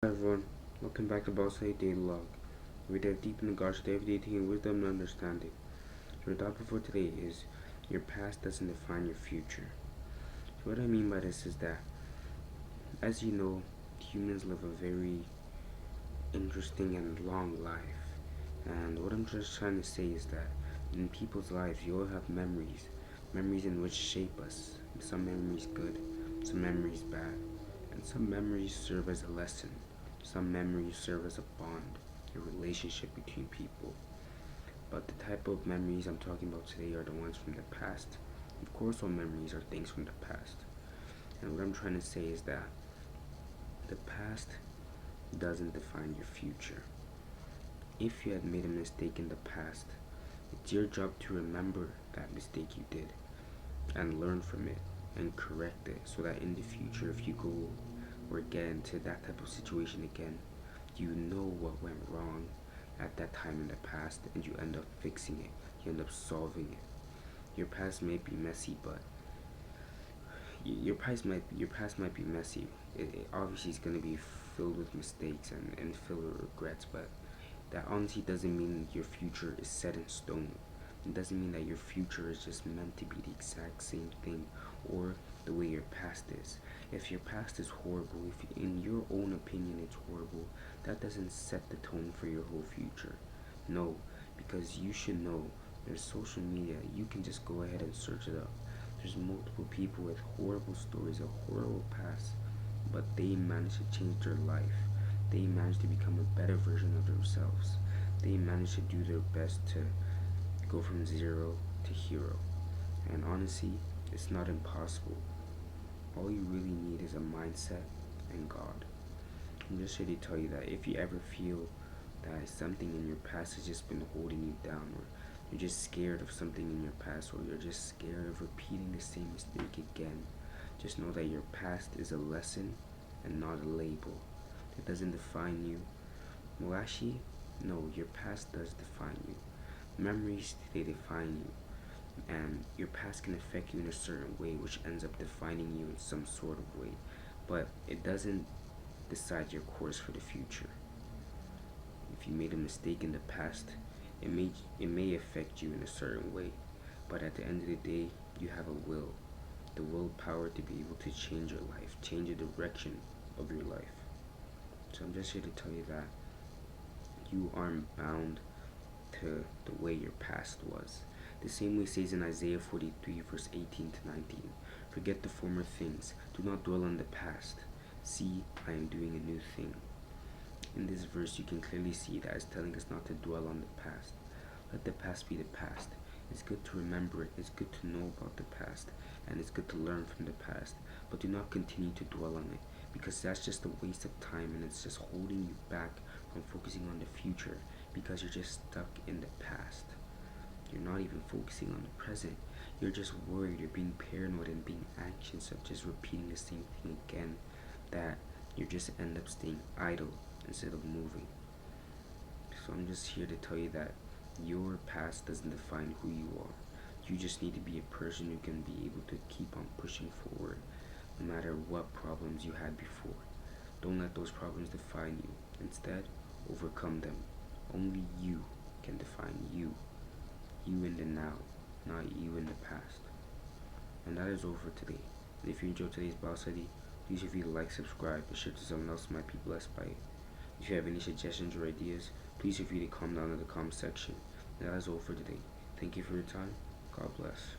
Hi everyone, welcome back to Boss Lady Daily Log. We dive deep into God's everyday teaching wisdom and understanding. So the topic for today is your past doesn't define your future. So what I mean by this is that, as you know, humans live a very interesting and long life. And what I'm just trying to say is that in people's lives, you all have memories in which shape us. Some memories good, some memories bad, and some memories serve as a lesson. Some memories serve as a bond, a relationship between people. But the type of memories I'm talking about today are the ones from the past. Of course, all memories are things from the past. And what I'm trying to say is that the past doesn't define your future. If you had made a mistake in the past, it's your job to remember that mistake you did and learn from it and correct it so that in the future, if you go or get into that type of situation again, you know what went wrong at that time in the past and you end up fixing it. You end up solving it. Your past may be messy, but your past might be messy. It obviously is going to be filled with mistakes and filled with regrets, but that honestly doesn't mean your future is set in stone. It doesn't mean that your future is just meant to be the exact same thing or the way your past is. If your past is horrible, if in your own opinion it's horrible, that doesn't set the tone for your whole future. No, because you should know there's social media. You can just go ahead and search it up. There's multiple people with horrible stories, a horrible past, but they managed to change their life. They managed to become a better version of themselves. They managed to do their best to go from zero to hero. And honestly, it's not impossible. All you really need is a mindset and God. I'm just here to tell you that if you ever feel that something in your past has just been holding you down, or you're just scared of something in your past, or you're just scared of repeating the same mistake again, just know that your past is a lesson and not a label. It doesn't define you. Well, actually, no, your past does define you. Memories, they define you. And your past can affect you in a certain way, which ends up defining you in some sort of way. But it doesn't decide your course for the future. If you made a mistake in the past, it may affect you in a certain way. But at the end of the day, you have a will. The willpower to be able to change your life, change the direction of your life. So I'm just here to tell you that you aren't bound to the way your past was. The same way it says in Isaiah 43 verse 18 to 19, forget the former things, do not dwell on the past. See, I am doing a new thing. In this verse you can clearly see that it's telling us not to dwell on the past. Let the past be the past. It's good to remember it, it's good to know about the past, and it's good to learn from the past, but do not continue to dwell on it, because that's just a waste of time and it's just holding you back from focusing on the future because you're just stuck in the past. You're not even focusing on the present. You're just worried, you're being paranoid and being anxious of just repeating the same thing again, that you just end up staying idle instead of moving. So I'm just here to tell you that your past doesn't define who you are. You just need to be a person who can be able to keep on pushing forward no matter what problems you had before. Don't let those problems define you. Instead, overcome them. Only you can define you. You in the now, not you in the past. And that is all for today. And if you enjoyed today's Bible study, please feel free to like, subscribe, and share to someone else who might be blessed by it. If you have any suggestions or ideas, please feel free to comment down in the comment section. And that is all for today. Thank you for your time. God bless.